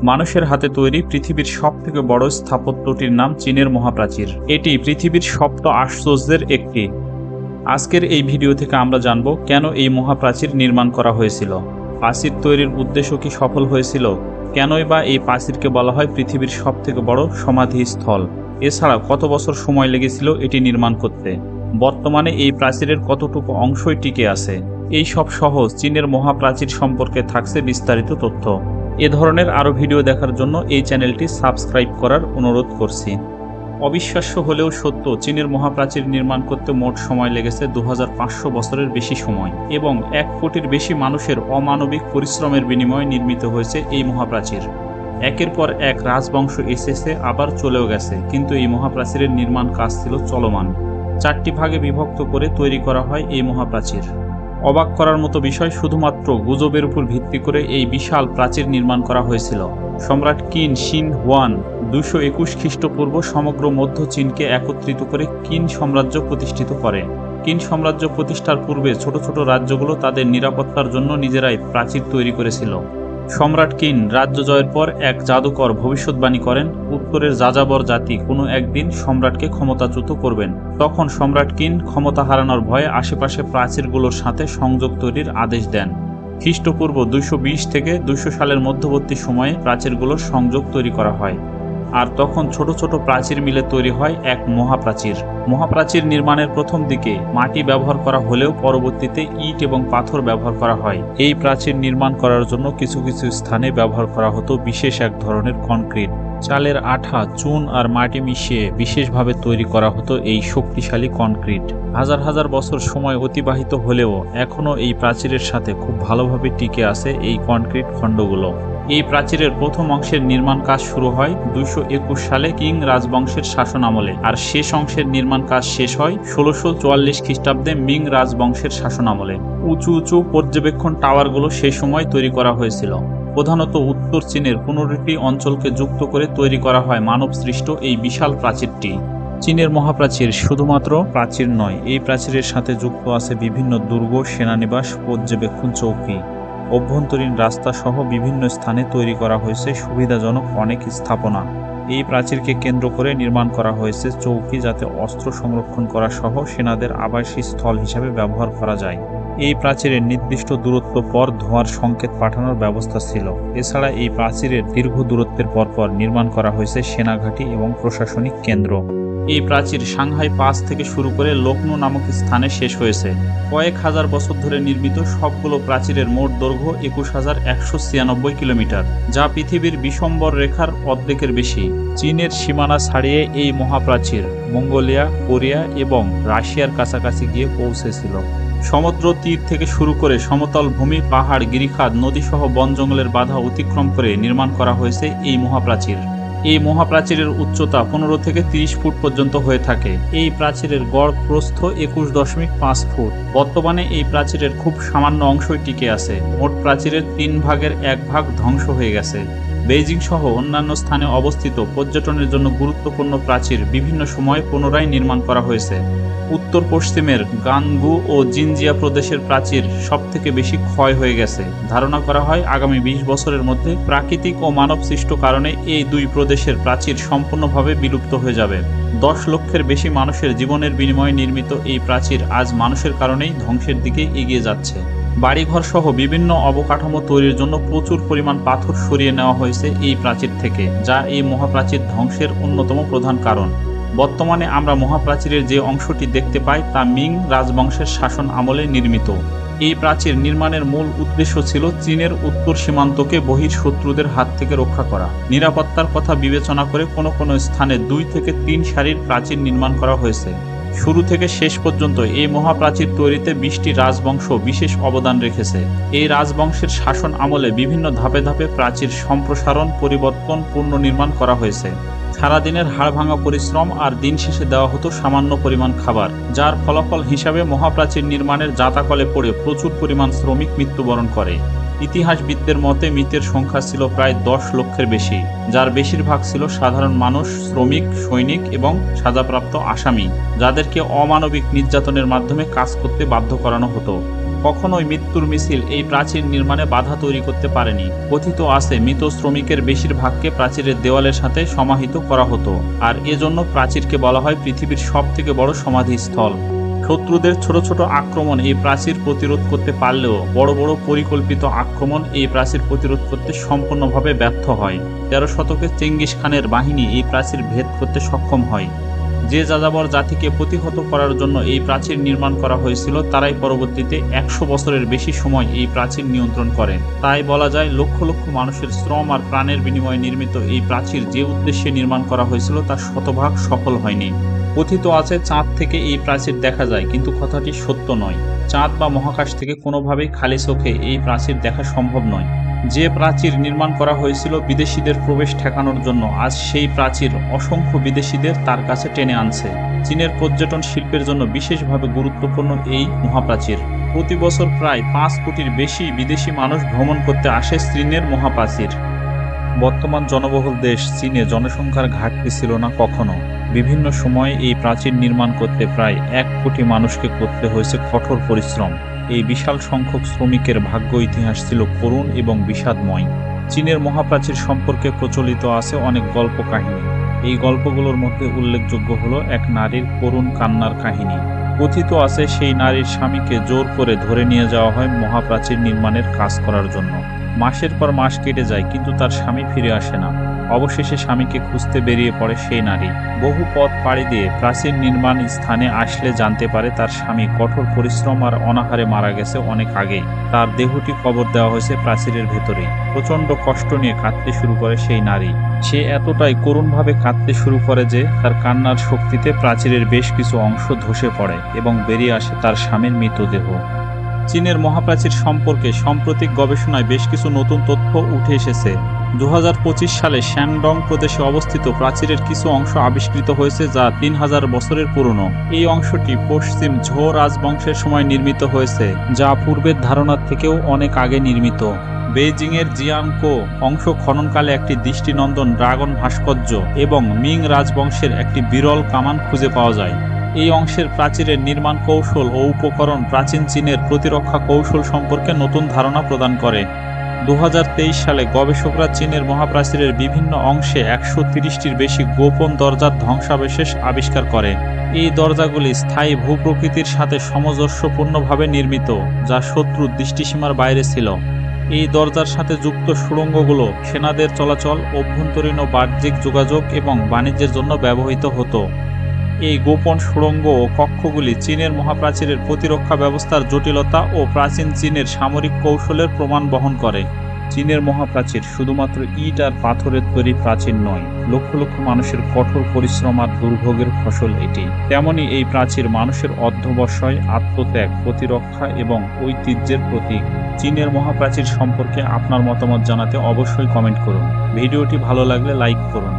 মানুষের হাতে তৈরি পৃথিবীর সবথেকে বড় স্থাপত্যটির নাম চীনের মহাপ্রাচীর। এটি পৃথিবীর সপ্ত আশ্চর্যের একটি। আজকের এই ভিডিও থেকে আমরা জানব কেন এই মহাপ্রাচীর নির্মাণ করা হয়েছিল, প্রাচীর তৈরির উদ্দেশ্য কি সফল হয়েছিল, কেনই বা এই প্রাচীরকে বলা হয় পৃথিবীর সবথেকে বড় সমাধিস্থল, এছাড়া কত বছর সময় লেগেছিল এটি নির্মাণ করতে, বর্তমানে এই প্রাচীরের কতটুকু অংশই টিকে আছে। এই সব সহ চীনের মহাপ্রাচীর সম্পর্কে থাকছে বিস্তারিত তথ্য। এ ধরনের আরও ভিডিও দেখার জন্য এই চ্যানেলটি সাবস্ক্রাইব করার অনুরোধ করছি। অবিশ্বাস্য হলেও সত্য, চীনের মহাপ্রাচীর নির্মাণ করতে মোট সময় লেগেছে 2500 বছরের বেশি সময় এবং 1 কোটির বেশি মানুষের অমানবিক পরিশ্রমের বিনিময়ে নির্মিত হয়েছে এই মহাপ্রাচীর। একের পর এক রাজবংশ এসেছে, আবার চলেও গেছে, কিন্তু এই মহাপ্রাচীরের নির্মাণ কাজ ছিল চলমান। 4টি ভাগে বিভক্ত করে তৈরি করা হয় এই মহাপ্রাচীর। অবাক করার মতো বিষয়, শুধুমাত্র গুজবের উপর ভিত্তি করে এই বিশাল প্রাচীর নির্মাণ করা হয়েছিল। সম্রাট কিন শিন হুয়ান 221 খ্রিস্টপূর্ব সমগ্র মধ্য চীনকে একত্রিত করে কিন সাম্রাজ্য প্রতিষ্ঠিত করে। কিন সাম্রাজ্য প্রতিষ্ঠার পূর্বে ছোট ছোট রাজ্যগুলো তাদের নিরাপত্তার জন্য নিজেরাই প্রাচীর তৈরি করেছিল। সম্রাট কিন রাজ্য জয়ের পর এক জাদুকর ভবিষ্যৎবাণী করেন, উত্তরের যাযাবর জাতি কোনো একদিন সম্রাটকে ক্ষমতাচ্যুত করবেন। তখন সম্রাট কিন ক্ষমতা হারানোর ভয়ে আশেপাশে প্রাচীরগুলোর সাথে সংযোগ তৈরির আদেশ দেন। খ্রিস্টপূর্ব 220 থেকে 200 সালের মধ্যবর্তী সময়ে প্রাচীরগুলোর সংযোগ তৈরি করা হয়, আর তখন ছোট ছোট প্রাচীর মিলে তৈরি হয় এক মহাপ্রাচীর। মহাপ্রাচীর নির্মাণের প্রথম দিকে মাটি ব্যবহার করা হলেও পরবর্তীতে ইট এবং পাথর ব্যবহার করা হয়। এই প্রাচীর নির্মাণ করার জন্য কিছু কিছু স্থানে ব্যবহার করা হতো বিশেষ এক ধরনের কনক্রিট। চালের আঠা, চুন আর মাটি মিশিয়ে বিশেষভাবে তৈরি করা হতো এই শক্তিশালী কনক্রিট। হাজার হাজার বছর সময় অতিবাহিত হলেও এখনও এই প্রাচীরের সাথে খুব ভালোভাবে টিকে আছে এই কনক্রিট খণ্ডগুলো। এই প্রাচীরের প্রথম অংশের নির্মাণ কাজ শুরু হয় 221 সালে কিং রাজবংশের শাসন আমলে, আর শেষ অংশের নির্মাণ কাজ শেষ হয় 1644 খ্রিস্টাব্দে মিং রাজবংশের শাসন আমলে। উঁচু উঁচু পর্যবেক্ষণ টাওয়ারগুলো সেই সময় তৈরি করা হয়েছিল। প্রধানত উত্তর চীনের 15টি অঞ্চলকে যুক্ত করে তৈরি করা হয় মানবসৃষ্ট এই বিশাল প্রাচীরটি। চীনের মহাপ্রাচীর শুধুমাত্র প্রাচীর নয়, এই প্রাচীরের সাথে যুক্ত আছে বিভিন্ন দুর্গ, সেনানিবাস, পর্যবেক্ষণ চৌকি, অভ্যন্তরীণ রাস্তা সহ বিভিন্ন স্থানে তৈরি করা হয়েছে সুবিধাজনক অনেক স্থাপনা। এই প্রাচীরকে কেন্দ্র করে নির্মাণ করা হয়েছে চৌকি, যাতে অস্ত্র সংরক্ষণ করা সহ সেনাদের আবাসী স্থল হিসাবে ব্যবহার করা যায়। এই প্রাচীরের নির্দিষ্ট দূরত্ব পর ধোঁয়ার সংকেত পাঠানোর ব্যবস্থা ছিল। এছাড়া এই প্রাচীরের দীর্ঘ দূরত্বের পরপর নির্মাণ করা হয়েছে সেনাঘাঁটি এবং প্রশাসনিক কেন্দ্র। এই প্রাচীর সাংহাই পাস থেকে শুরু করে লখনৌ নামক স্থানে শেষ হয়েছে। কয়েক হাজার বছর ধরে নির্মিত সবগুলো প্রাচীরের মোট দৈর্ঘ্য 21,196 কিলোমিটার, যা পৃথিবীর বিশ্বম্বর রেখার অর্ধেকের বেশি। চীনের সীমানা ছাড়িয়ে এই মহাপ্রাচীর মঙ্গোলিয়া, কোরিয়া এবং রাশিয়ার কাছাকাছি গিয়ে পৌঁছেছিল। সমুদ্র তীর থেকে শুরু করে সমতল ভূমি, পাহাড়, গিরিখাত, নদীসহ বন জঙ্গলের বাধা অতিক্রম করে নির্মাণ করা হয়েছে এই মহাপ্রাচীর। এই মহাপ্রাচীরের উচ্চতা 15 থেকে 30 ফুট পর্যন্ত হয়ে থাকে। এই প্রাচীরের গড় প্রস্থ 21.5 ফুট। বর্তমানে এই প্রাচীরের খুব সামান্য অংশই টিকে আছে। মোট প্রাচীরের 3 ভাগের 1 ভাগ ধ্বংস হয়ে গেছে। বেইজিং সহ অন্যান্য স্থানে অবস্থিত পর্যটনের জন্য গুরুত্বপূর্ণ প্রাচীর বিভিন্ন সময়ে পুনরায় নির্মাণ করা হয়েছে। উত্তর পশ্চিমের গানগু ও জিনজিয়া প্রদেশের প্রাচীর সবথেকে বেশি ক্ষয় হয়ে গেছে। ধারণা করা হয় আগামী 20 বছরের মধ্যে প্রাকৃতিক ও মানবসৃষ্ট কারণে এই দুই প্রদেশের প্রাচীর সম্পূর্ণভাবে বিলুপ্ত হয়ে যাবে। 10 লক্ষের বেশি মানুষের জীবনের বিনিময়ে নির্মিত এই প্রাচীর আজ মানুষের কারণেই ধ্বংসের দিকে এগিয়ে যাচ্ছে। বাড়িঘর সহ বিভিন্ন অবকাঠামো তৈরির জন্য প্রচুর পরিমাণ পাথর সরিয়ে নেওয়া হয়েছে এই প্রাচীর থেকে, যা এই মহাপ্রাচীর ধ্বংসের অন্যতম প্রধান কারণ। বর্তমানে আমরা মহাপ্রাচীরের যে অংশটি দেখতে পাই তা মিং রাজবংশের শাসন আমলে নির্মিত। এই প্রাচীর নির্মাণের মূল উদ্দেশ্য ছিল চীনের উত্তর সীমান্তকে বহিঃশত্রুদের হাত থেকে রক্ষা করা। নিরাপত্তার কথা বিবেচনা করে কোনো কোনো স্থানে 2 থেকে 3 সারির প্রাচীর নির্মাণ করা হয়েছে। শুরু থেকে শেষ পর্যন্ত এই মহাপ্রাচীর তৈরিতে 20টি রাজবংশ বিশেষ অবদান রেখেছে। এই রাজবংশের শাসন আমলে বিভিন্ন ধাপে ধাপে প্রাচীর সম্প্রসারণ, পরিবর্তন, পুনর্নির্মাণ করা হয়েছে। সারাদিনের হাড়ভাঙা পরিশ্রম আর দিন শেষে দেওয়া হতো সামান্য পরিমাণ খাবার, যার ফলাফল হিসাবে মহাপ্রাচীর নির্মাণের জাতাকলে পড়ে প্রচুর পরিমাণ শ্রমিক মৃত্যুবরণ করে। ইতিহাসবিদদের মতে মৃতের সংখ্যা ছিল প্রায় 10 লক্ষের বেশি, যার বেশিরভাগ ছিল সাধারণ মানুষ, শ্রমিক, সৈনিক এবং সাজাপ্রাপ্ত আসামি, যাদেরকে অমানবিক নির্যাতনের মাধ্যমে কাজ করতে বাধ্য করানো হতো। কখনোই মৃত্যুর মিছিল এই প্রাচীর নির্মাণে বাধা তৈরি করতে পারেনি। কথিত আছে মৃত শ্রমিকের বেশিরভাগকে প্রাচীরের দেওয়ালের সাথে সমাহিত করা হতো, আর এজন্য প্রাচীরকে বলা হয় পৃথিবীর সবথেকে বড় সমাধিস্থল। শত্রুদের ছোট ছোট আক্রমণ এই প্রাচীর প্রতিরোধ করতে পারলেও বড় বড় পরিকল্পিত আক্রমণ এই প্রাচীর প্রতিরোধ করতে সম্পূর্ণভাবে ব্যর্থ হয়। 13 শতকে চেঙ্গিস খানের বাহিনী এই প্রাচীর ভেদ করতে সক্ষম হয়। যে যাযাবর জাতিকে প্রতিহত করার জন্য এই প্রাচীর নির্মাণ করা হয়েছিল তারাই পরবর্তীতে 100 বছরের বেশি সময় এই প্রাচীর নিয়ন্ত্রণ করে। তাই বলা যায় লক্ষ লক্ষ মানুষের শ্রম আর প্রাণের বিনিময়ে নির্মিত এই প্রাচীর যে উদ্দেশ্যে নির্মাণ করা হয়েছিল তা শতভাগ সফল হয়নি। কথিত আছে চাঁদ থেকে এই প্রাচীর দেখা যায়, কিন্তু কথাটি সত্য নয়। চাঁদ বা মহাকাশ থেকে কোনোভাবেই খালি চোখে এই প্রাচীর দেখা সম্ভব নয়। যে প্রাচীর নির্মাণ করা হয়েছিল বিদেশিদের প্রবেশ ঠেকানোর জন্য, আজ সেই প্রাচীর অসংখ্য বিদেশিদের তার কাছে টেনে আনছে। চীনের পর্যটন শিল্পের জন্য বিশেষভাবে গুরুত্বপূর্ণ এই মহাপ্রাচীর। প্রতি বছর প্রায় 5 কোটির বেশি বিদেশি মানুষ ভ্রমণ করতে আসে চীনের মহাপ্রাচীর। বর্তমান জনবহুল দেশ চীনে জনসংখ্যার ঘাটতি ছিল না কখনো। বিভিন্ন সময়ে এই প্রাচীর নির্মাণ করতে প্রায় 1 কোটি মানুষকে করতে হয়েছে কঠোর পরিশ্রম। এই বিশাল সংখ্যক শ্রমিকের ভাগ্য ইতিহাস ছিল করুণ এবং বিষাদময়। চীনের মহাপ্রাচীর সম্পর্কে প্রচলিত আছে অনেক গল্প কাহিনী। এই গল্পগুলোর মধ্যে উল্লেখযোগ্য হলো এক নারীর করুণ কান্নার কাহিনী। কথিত আছে সেই নারীর স্বামীকে জোর করে ধরে নিয়ে যাওয়া হয় মহাপ্রাচীর নির্মাণের কাজ করার জন্য। মাসের পর মাস কেটে যায়, কিন্তু তার স্বামী ফিরে আসে না। অবশেষে স্বামীকে খুঁজতে বেরিয়ে পড়ে সেই নারী। বহু পথ পাড়ি দিয়ে প্রাচীর নির্মাণ স্থানে আসলে জানতে পারে তার স্বামী কঠোর পরিশ্রম আর অনাহারে মারা গেছে অনেক আগেই। তার দেহটি কবর দেওয়া হয়েছে প্রাচীরের ভেতরেই। প্রচণ্ড কষ্ট নিয়ে কাঁদতে শুরু করে সেই নারী। সে এতটাই করুণভাবে কাঁদতে শুরু করে যে তার কান্নার শক্তিতে প্রাচীরের বেশ কিছু অংশ ধসে পড়ে এবং বেরিয়ে আসে তার স্বামীর মৃতদেহ। চীনের মহাপ্রাচীর সম্পর্কে সাম্প্রতিক গবেষণায় বেশ কিছু নতুন তথ্য উঠে এসেছে। 2025 সালে শ্যানডং প্রদেশে অবস্থিত প্রাচীরের কিছু অংশ আবিষ্কৃত হয়েছে যা 3000 বছরের পুরনো। এই অংশটি পশ্চিম ঝো রাজবংশের সময় নির্মিত হয়েছে, যা পূর্বের ধারণার থেকেও অনেক আগে নির্মিত। বেইজিংয়ের জিয়াংকো অংশ খননকালে একটি দৃষ্টিনন্দন ড্রাগন ভাস্কর্য এবং মিং রাজবংশের একটি বিরল কামান খুঁজে পাওয়া যায়। এই অংশের প্রাচীরের নির্মাণ কৌশল ও উপকরণ প্রাচীন চীনের প্রতিরক্ষা কৌশল সম্পর্কে নতুন ধারণা প্রদান করে। 2023 সালে গবেষকরা চীনের মহাপ্রাচীরের বিভিন্ন অংশে 130টির বেশি গোপন দরজার ধ্বংসাবশেষ আবিষ্কার করে। এই দরজাগুলি স্থায়ী ভূপ্রকৃতির সাথে সামঞ্জস্যপূর্ণভাবে নির্মিত, যা শত্রুর দৃষ্টিসীমার বাইরে ছিল। এই দরজার সাথে যুক্ত সুড়ঙ্গগুলো সেনাদের চলাচল, অভ্যন্তরীণ ও বাহ্যিক যোগাযোগ এবং বাণিজ্যের জন্য ব্যবহৃত হতো। এই গোপন সুড়ঙ্গ ও কক্ষগুলি চীনের মহাপ্রাচীরের প্রতিরক্ষা ব্যবস্থার জটিলতা ও প্রাচীন চীনের সামরিক কৌশলের প্রমাণ বহন করে। চীনের মহাপ্রাচীর শুধুমাত্র ইট আর পাথরের তৈরি প্রাচীর নয়, লক্ষ লক্ষ মানুষের কঠোর পরিশ্রম আর দুর্ভোগের ফসল এটি। তেমনি এই প্রাচীর মানুষের অধ্যবসায়, আত্মত্যাগ, প্রতিরক্ষা এবং ঐতিহ্যের প্রতীক। চীনের মহাপ্রাচীর সম্পর্কে আপনার মতামত জানাতে অবশ্যই কমেন্ট করুন। ভিডিওটি ভালো লাগলে লাইক করুন।